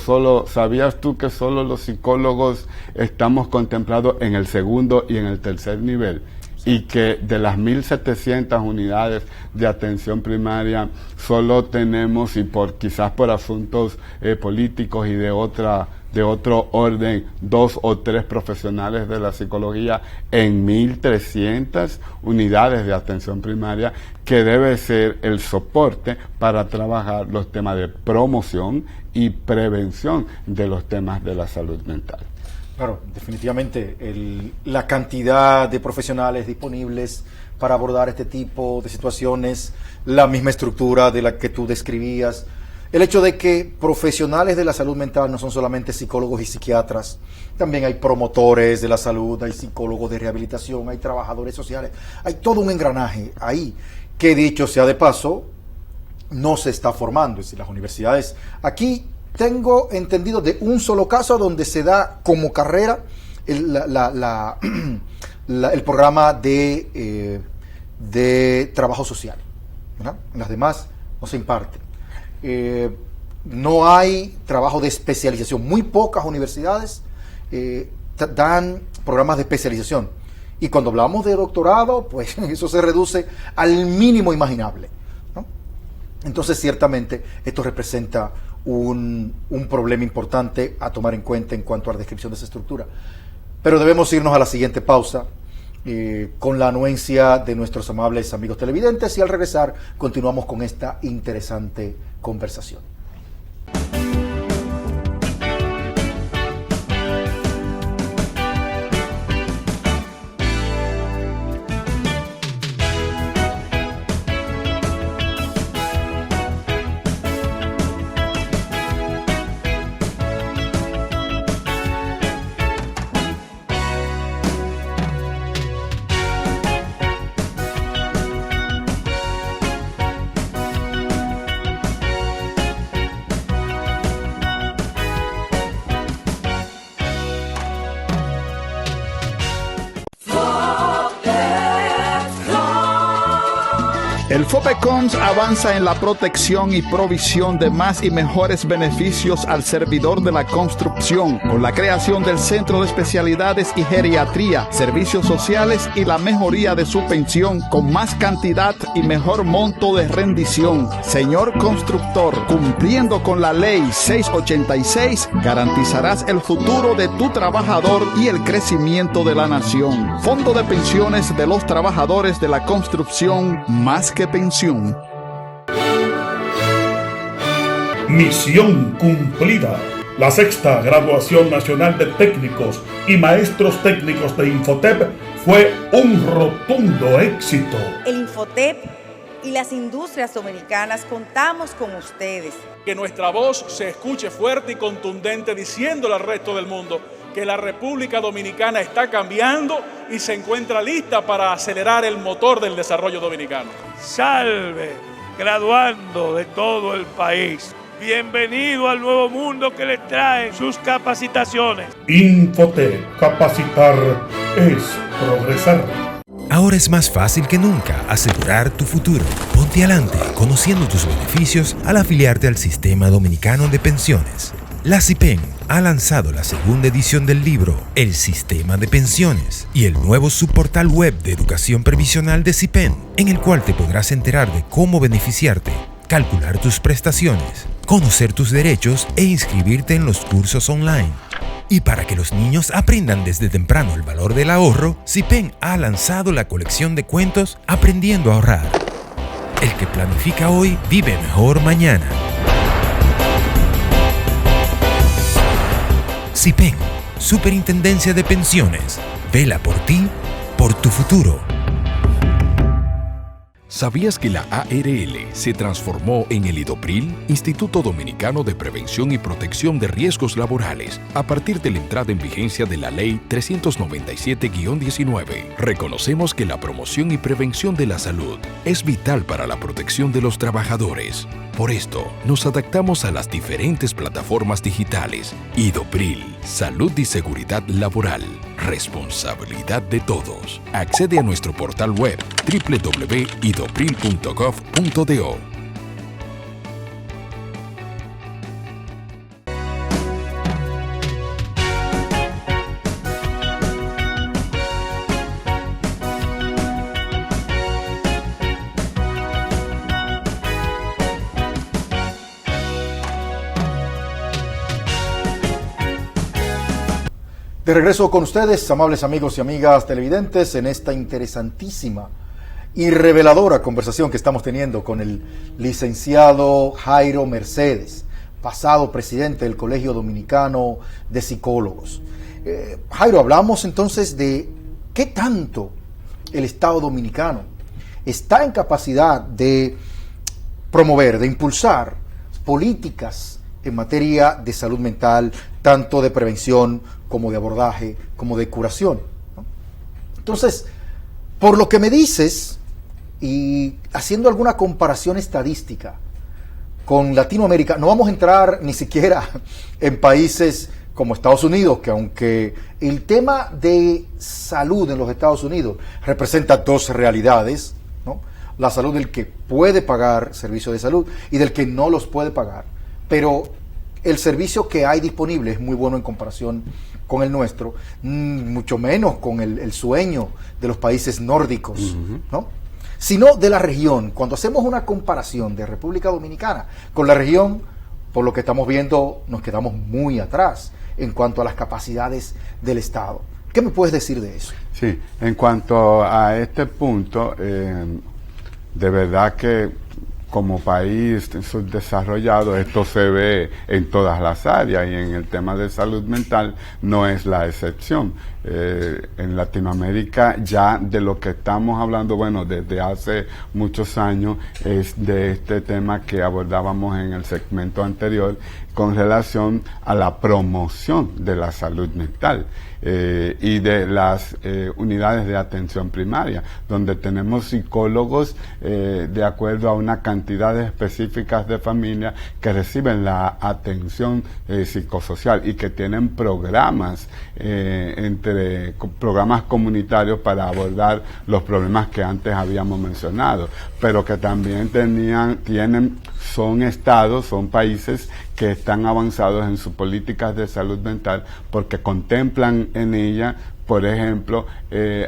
¿sabías tú que solo los psicólogos estamos contemplados en el segundo y en el tercer nivel? Y que de las 1.700 unidades de atención primaria solo tenemos, y quizás por asuntos políticos y de otro orden, 2 o 3 profesionales de la psicología en 1.300 unidades de atención primaria, que debe ser el soporte para trabajar los temas de promoción y prevención de los temas de la salud mental. Claro, definitivamente la cantidad de profesionales disponibles para abordar este tipo de situaciones, la misma estructura de la que tú describías, el hecho de que profesionales de la salud mental no son solamente psicólogos y psiquiatras, también hay promotores de la salud, hay psicólogos de rehabilitación, hay trabajadores sociales, hay todo un engranaje ahí que, dicho sea de paso, no se está formando. Es decir, las universidades aquí, tengo entendido de un solo caso donde se da como carrera el programa de trabajo social, ¿verdad? En las demás no se imparte. No hay trabajo de especialización. Muy pocas universidades dan programas de especialización. Y cuando hablamos de doctorado, pues eso se reduce al mínimo imaginable, ¿no? Entonces, ciertamente, esto representa un problema importante a tomar en cuenta en cuanto a la descripción de esa estructura. Pero debemos irnos a la siguiente pausa con la anuencia de nuestros amables amigos televidentes, y al regresar continuamos con esta interesante conversación. El FOPECOMS avanza en la protección y provisión de más y mejores beneficios al servidor de la construcción, con la creación del Centro de Especialidades y Geriatría, Servicios Sociales y la mejoría de su pensión, con más cantidad y mejor monto de rendición. Señor constructor, cumpliendo con la Ley 686, garantizarás el futuro de tu trabajador y el crecimiento de la nación. Fondo de Pensiones de los Trabajadores de la Construcción, más que pensión. Misión cumplida. La sexta graduación nacional de técnicos y maestros técnicos de Infotep fue un rotundo éxito. El Infotep y las industrias dominicanas contamos con ustedes. Que nuestra voz se escuche fuerte y contundente diciéndole al resto del mundo que la República Dominicana está cambiando y se encuentra lista para acelerar el motor del desarrollo dominicano. Salve, graduando de todo el país. Bienvenido al nuevo mundo que les trae sus capacitaciones. Infotep, capacitar es progresar. Ahora es más fácil que nunca asegurar tu futuro. Ponte adelante conociendo tus beneficios al afiliarte al Sistema Dominicano de Pensiones. La CIPEN ha lanzado la segunda edición del libro El Sistema de Pensiones y el nuevo subportal web de educación previsional de CIPEN, en el cual te podrás enterar de cómo beneficiarte, calcular tus prestaciones, conocer tus derechos e inscribirte en los cursos online. Y para que los niños aprendan desde temprano el valor del ahorro, CIPEN ha lanzado la colección de cuentos Aprendiendo a Ahorrar. El que planifica hoy vive mejor mañana. CIPEN, Superintendencia de Pensiones, vela por ti, por tu futuro. ¿Sabías que la ARL se transformó en el IDOPRIL, Instituto Dominicano de Prevención y Protección de Riesgos Laborales, a partir de la entrada en vigencia de la Ley 397-19? Reconocemos que la promoción y prevención de la salud es vital para la protección de los trabajadores. Por esto, nos adaptamos a las diferentes plataformas digitales. IDOPRIL, Salud y Seguridad Laboral, responsabilidad de todos. Accede a nuestro portal web www.idopril.gov.do. De regreso con ustedes, amables amigos y amigas televidentes, en esta interesantísima y reveladora conversación que estamos teniendo con el licenciado Jairo Mercedes, pasado presidente del Colegio Dominicano de Psicólogos. Jairo, hablamos entonces de qué tanto el Estado Dominicano está en capacidad de promover, de impulsar políticas en materia de salud mental, tanto de prevención como de abordaje, como de curación, ¿no? Entonces, por lo que me dices, y haciendo alguna comparación estadística con Latinoamérica, no vamos a entrar ni siquiera en países como Estados Unidos, que aunque el tema de salud en los Estados Unidos representa dos realidades, ¿no? La salud del que puede pagar servicios de salud y del que no los puede pagar, pero el servicio que hay disponible es muy bueno en comparación con el nuestro, mucho menos con el sueño de los países nórdicos, ¿no? Sino de la región. Cuando hacemos una comparación de República Dominicana con la región, por lo que estamos viendo, nos quedamos muy atrás en cuanto a las capacidades del Estado. ¿Qué me puedes decir de eso? Sí, en cuanto a este punto, de verdad que como país subdesarrollado esto se ve en todas las áreas y en el tema de salud mental no es la excepción. En Latinoamérica ya de lo que estamos hablando, bueno, desde hace muchos años, es de este tema que abordábamos en el segmento anterior con relación a la promoción de la salud mental. Y de las unidades de atención primaria, donde tenemos psicólogos de acuerdo a una cantidad específica de familias que reciben la atención psicosocial y que tienen programas programas comunitarios para abordar los problemas que antes habíamos mencionado, pero que también son estados, son países que están avanzados en sus políticas de salud mental porque contemplan en ella por ejemplo,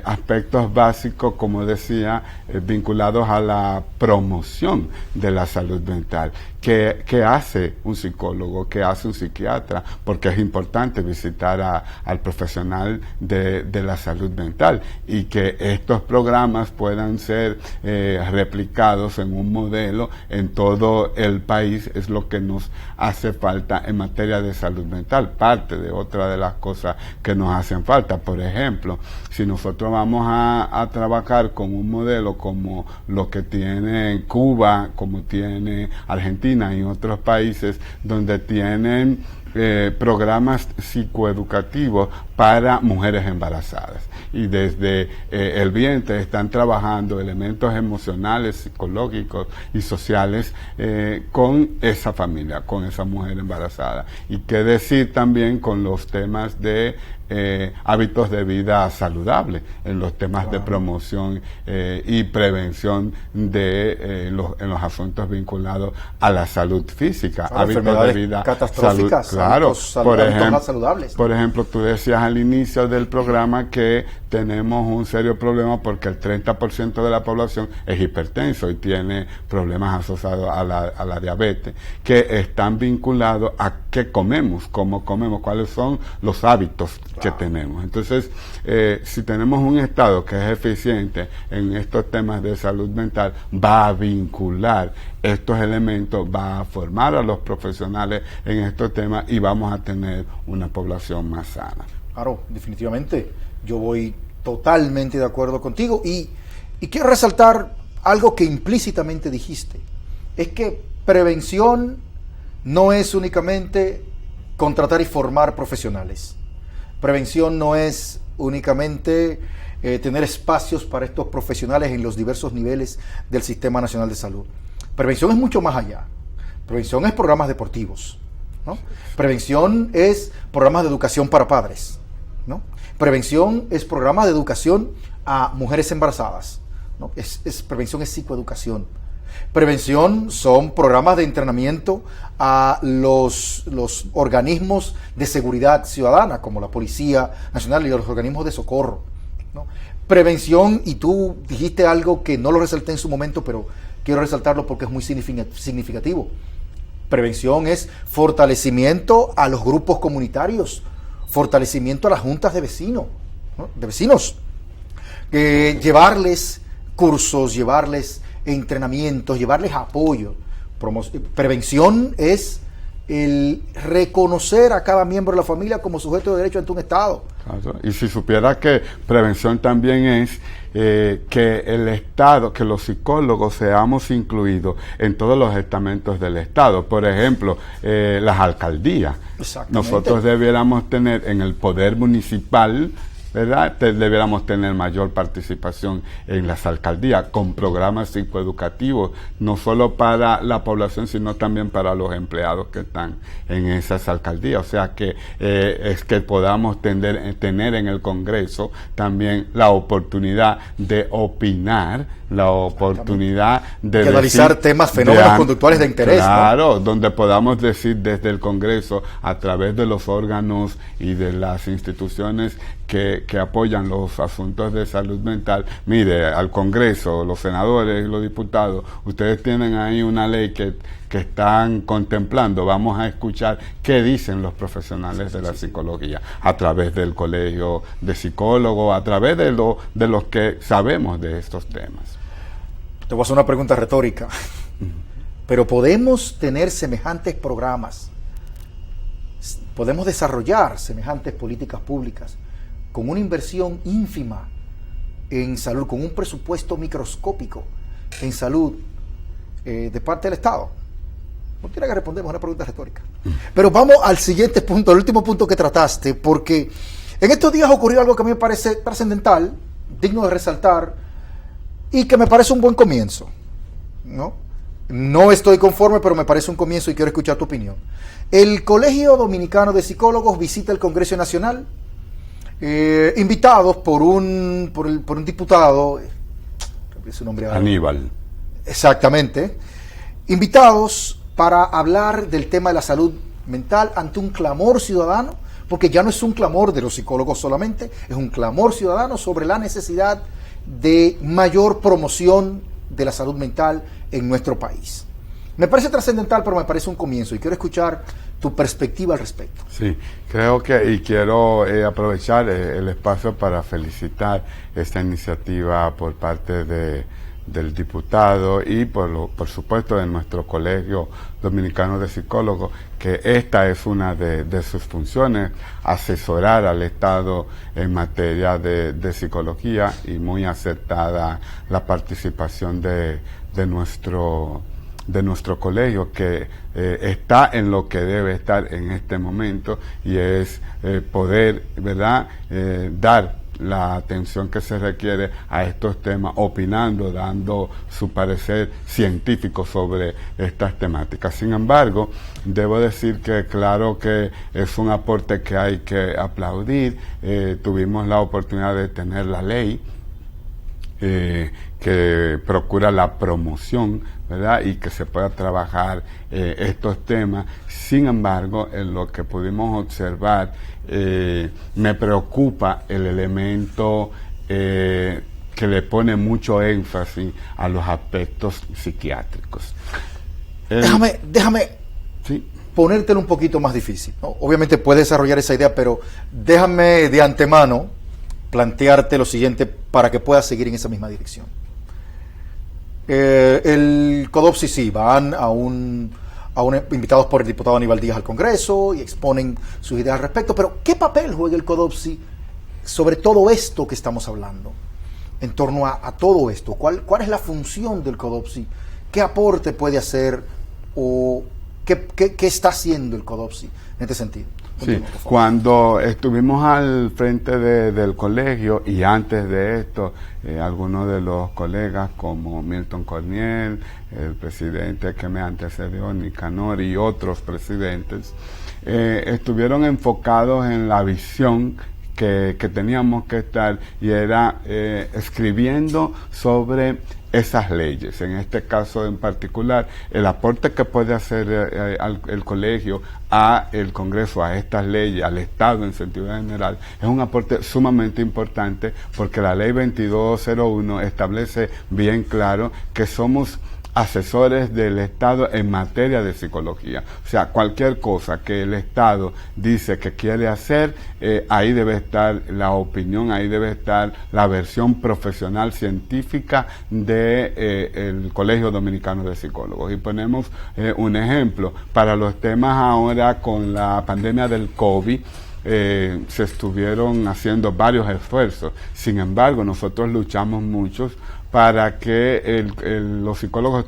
aspectos básicos, como decía, vinculados a la promoción de la salud mental. ¿Qué hace un psicólogo? ¿Qué hace un psiquiatra? Porque es importante visitar al profesional de la salud mental, y que estos programas puedan ser replicados en un modelo en todo el país es lo que nos hace falta en materia de salud mental. Parte de otra de las cosas que nos hacen falta. Por ejemplo, si nosotros vamos a trabajar con un modelo como lo que tiene Cuba, como tiene Argentina y otros países donde tienen programas psicoeducativos para mujeres embarazadas, y desde el vientre están trabajando elementos emocionales, psicológicos y sociales con esa familia, con esa mujer embarazada. Y qué decir también con los temas de hábitos de vida saludable, en los temas de promoción y prevención en los asuntos vinculados a la salud física, hábitos de vida catastróficas, claro, saludables. Por ejemplo, tú decías al inicio del programa que tenemos un serio problema porque el 30% de la población es hipertenso y tiene problemas asociados a la diabetes, que están vinculados a qué comemos, cómo comemos, cuáles son los hábitos que tenemos. Entonces, si tenemos un Estado que es eficiente en estos temas de salud mental, va a vincular estos elementos, va a formar a los profesionales en estos temas y vamos a tener una población más sana. Claro, definitivamente. Yo voy totalmente de acuerdo contigo y quiero resaltar algo que implícitamente dijiste. Es que prevención no es únicamente contratar y formar profesionales. Prevención no es únicamente tener espacios para estos profesionales en los diversos niveles del Sistema Nacional de Salud. Prevención es mucho más allá. Prevención es programas deportivos, ¿no? Prevención es programas de educación para padres, ¿no? Prevención es programas de educación a mujeres embarazadas, ¿no? Prevención es psicoeducación. Prevención son programas de entrenamiento a los organismos de seguridad ciudadana, como la Policía Nacional y los organismos de socorro, ¿no? Prevención, y tú dijiste algo que no lo resalté en su momento, pero quiero resaltarlo porque es muy significativo. Prevención es fortalecimiento a los grupos comunitarios, fortalecimiento a las juntas de vecinos, ¿no? Llevarles cursos, llevarles entrenamientos, llevarles apoyo. Prevención es el reconocer a cada miembro de la familia como sujeto de derecho ante un Estado. Claro. Y si supiera que prevención también es que el Estado, que los psicólogos seamos incluidos en todos los estamentos del Estado. Por ejemplo, las alcaldías. Nosotros debiéramos tener en el poder municipal, ¿verdad? Debiéramos tener mayor participación en las alcaldías con programas psicoeducativos, no solo para la población, sino también para los empleados que están en esas alcaldías. O sea que es que podamos tener en el Congreso también la oportunidad de opinar, la oportunidad de analizar temas, fenómenos conductuales de interés. Claro, ¿no? Donde podamos decir desde el Congreso, a través de los órganos y de las instituciones que apoyan los asuntos de salud mental, mire, al Congreso, los senadores y los diputados, ustedes tienen ahí una ley que están contemplando, vamos a escuchar qué dicen los profesionales de la psicología, a través del colegio de psicólogos, a través de los que sabemos de estos temas. Te voy a hacer una pregunta retórica, pero podemos tener semejantes programas, podemos desarrollar semejantes políticas públicas con una inversión ínfima en salud, con un presupuesto microscópico en salud de parte del Estado. No tiene que responder, es una pregunta retórica. Pero vamos al siguiente punto, el último punto que trataste, porque en estos días ocurrió algo que a mí me parece trascendental, digno de resaltar, y que me parece un buen comienzo, ¿no? No estoy conforme, pero me parece un comienzo y quiero escuchar tu opinión. El Colegio Dominicano de Psicólogos visita el Congreso Nacional, invitados por un diputado, su nombre Aníbal. Exactamente, invitados para hablar del tema de la salud mental ante un clamor ciudadano porque ya no es un clamor de los psicólogos solamente, es un clamor ciudadano sobre la necesidad de mayor promoción de la salud mental en nuestro país. Me parece trascendental, pero me parece un comienzo y quiero escuchar tu perspectiva al respecto. Sí, creo que, y quiero aprovechar el espacio para felicitar esta iniciativa por parte del diputado y por supuesto de nuestro Colegio Dominicano de Psicólogos, que esta es una de sus funciones, asesorar al Estado en materia de psicología, y muy acertada la participación de nuestro colegio, que está en lo que debe estar en este momento, y es poder, ¿verdad?, dar la atención que se requiere a estos temas, opinando, dando su parecer científico sobre estas temáticas. Sin embargo, debo decir que claro que es un aporte que hay que aplaudir. Tuvimos la oportunidad de tener la ley que procura la promoción, ¿verdad?, y que se pueda trabajar estos temas. Sin embargo, en lo que pudimos observar, me preocupa el elemento que le pone mucho énfasis a los aspectos psiquiátricos. Déjame ¿sí? ponértelo un poquito más difícil, ¿no? Obviamente puedes desarrollar esa idea, pero déjame de antemano plantearte lo siguiente para que puedas seguir en esa misma dirección. El CODOPSI sí, van invitados por el diputado Aníbal Díaz al Congreso y exponen sus ideas al respecto, pero ¿qué papel juega el CODOPSI sobre todo esto que estamos hablando? En torno a todo esto, ¿cuál es la función del CODOPSI? ¿Qué aporte puede hacer o qué está haciendo el CODOPSI en este sentido? Sí, cuando estuvimos al frente del colegio y antes de esto, algunos de los colegas como Milton Corniel, el presidente que me antecedió, Nicanor, y otros presidentes, estuvieron enfocados en la visión que teníamos que estar, y era escribiendo sobre esas leyes. En este caso en particular, el aporte que puede hacer el colegio a el Congreso, a estas leyes, al Estado en sentido general, es un aporte sumamente importante, porque la ley 2201 establece bien claro que somos asesores del Estado en materia de psicología. O sea, cualquier cosa que el Estado dice que quiere hacer, ahí debe estar la opinión, ahí debe estar la versión profesional científica del Colegio Dominicano de Psicólogos. Y ponemos un ejemplo. Para los temas ahora con la pandemia del COVID, se estuvieron haciendo varios esfuerzos. Sin embargo, nosotros luchamos muchos para que los psicólogos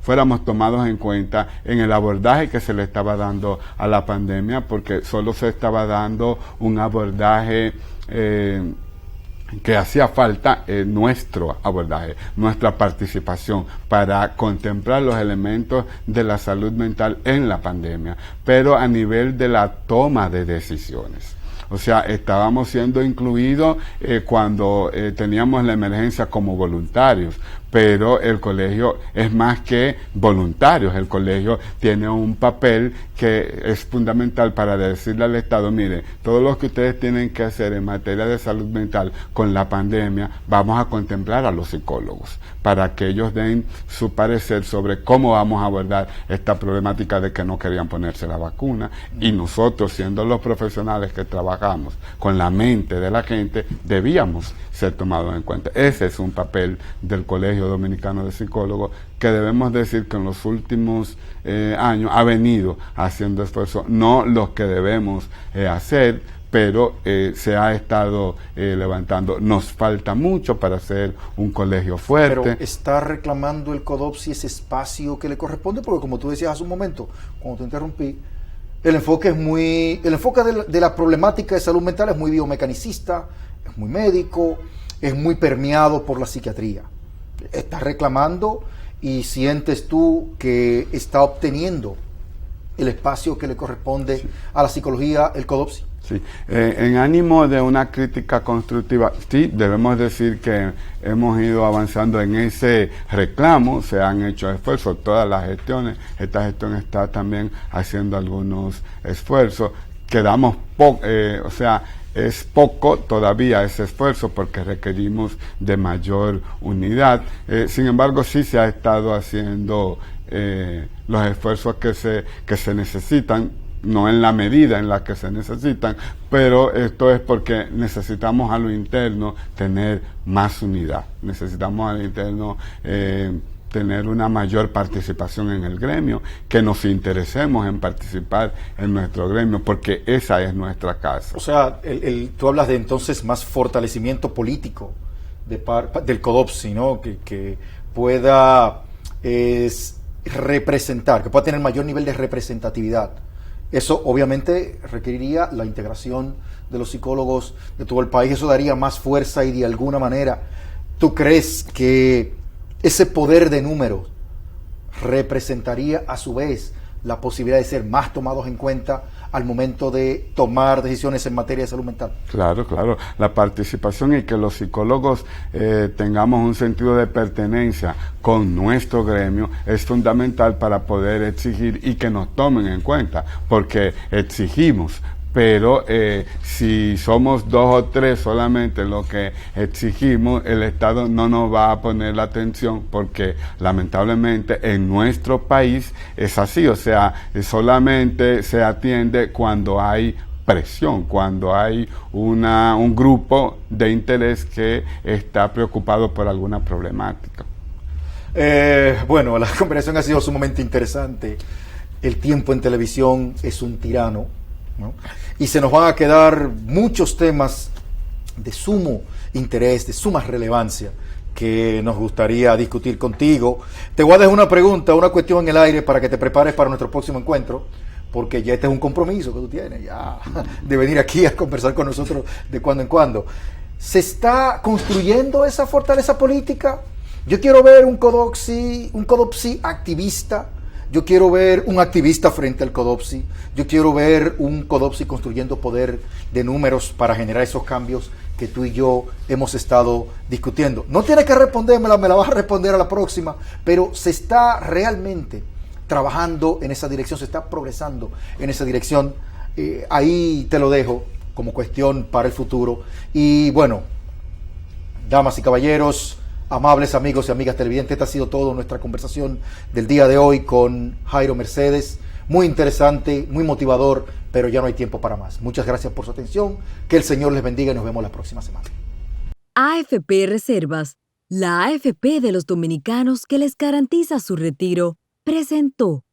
fuéramos tomados en cuenta en el abordaje que se le estaba dando a la pandemia, porque solo se estaba dando un abordaje que hacía falta, nuestro abordaje, nuestra participación para contemplar los elementos de la salud mental en la pandemia, pero a nivel de la toma de decisiones. O sea, estábamos siendo incluidos cuando teníamos la emergencia como voluntarios, pero el colegio es más que voluntarios. El colegio tiene un papel que es fundamental para decirle al Estado: mire, todo lo que ustedes tienen que hacer en materia de salud mental con la pandemia, vamos a contemplar a los psicólogos para que ellos den su parecer sobre cómo vamos a abordar esta problemática de que no querían ponerse la vacuna, y nosotros, siendo los profesionales que trabajamos con la mente de la gente, debíamos ser tomados en cuenta. Ese es un papel del Colegio Dominicano de Psicólogos, que debemos decir que en los últimos años ha venido haciendo esfuerzos, no los que debemos hacer, pero se ha estado levantando. Nos falta mucho para ser un colegio fuerte. Pero ¿está reclamando el CODOPSI ese espacio que le corresponde? Porque como tú decías hace un momento, cuando te interrumpí, el enfoque de la problemática de salud mental es muy biomecanicista, es muy médico, es muy permeado por la psiquiatría. ¿Está reclamando y sientes tú que está obteniendo el espacio que le corresponde a la psicología, el CODOPSI? Sí, en ánimo de una crítica constructiva, sí, debemos decir que hemos ido avanzando en ese reclamo, se han hecho esfuerzos, todas las gestiones, esta gestión está también haciendo algunos esfuerzos. quedamos o sea, es poco todavía ese esfuerzo porque requerimos de mayor unidad. Sin embargo, sí se ha estado haciendo los esfuerzos que se necesitan, no en la medida en la que se necesitan, pero esto es porque necesitamos a lo interno tener más unidad, necesitamos a lo interno tener una mayor participación en el gremio, que nos interesemos en participar en nuestro gremio, porque esa es nuestra casa. O sea, tú hablas de entonces más fortalecimiento político del CODOPSI, ¿no? Que pueda representar, que pueda tener mayor nivel de representatividad. Eso obviamente requeriría la integración de los psicólogos de todo el país, eso daría más fuerza y de alguna manera, ¿tú crees que ese poder de números representaría a su vez la posibilidad de ser más tomados en cuenta al momento de tomar decisiones en materia de salud mental? Claro, claro. La participación y que los psicólogos tengamos un sentido de pertenencia con nuestro gremio es fundamental para poder exigir y que nos tomen en cuenta, porque exigimos. Pero si somos 2 o 3 solamente lo que exigimos, el Estado no nos va a poner la atención, porque lamentablemente en nuestro país es así, o sea, solamente se atiende cuando hay presión, cuando hay un grupo de interés que está preocupado por alguna problemática. Bueno, la conversación ha sido sumamente interesante. El tiempo en televisión es un tirano, ¿no? Y se nos van a quedar muchos temas de sumo interés, de suma relevancia, que nos gustaría discutir contigo. Te voy a dejar una pregunta, una cuestión en el aire para que te prepares para nuestro próximo encuentro, porque ya este es un compromiso que tú tienes, ya, de venir aquí a conversar con nosotros de cuando en cuando. ¿Se está construyendo esa fortaleza política? Yo quiero ver un CODOPSI activista. Yo quiero ver un activista frente al CODOPSI. Yo quiero ver un CODOPSI construyendo poder de números para generar esos cambios que tú y yo hemos estado discutiendo. No tienes que respondérmela, me la vas a responder a la próxima, pero se está realmente trabajando en esa dirección, se está progresando en esa dirección. Ahí te lo dejo como cuestión para el futuro. Y bueno, damas y caballeros, amables amigos y amigas televidentes, esta ha sido toda nuestra conversación del día de hoy con Jairo Mercedes. Muy interesante, muy motivador, pero ya no hay tiempo para más. Muchas gracias por su atención, que el Señor les bendiga y nos vemos la próxima semana. AFP Reservas, la AFP de los dominicanos que les garantiza su retiro, presentó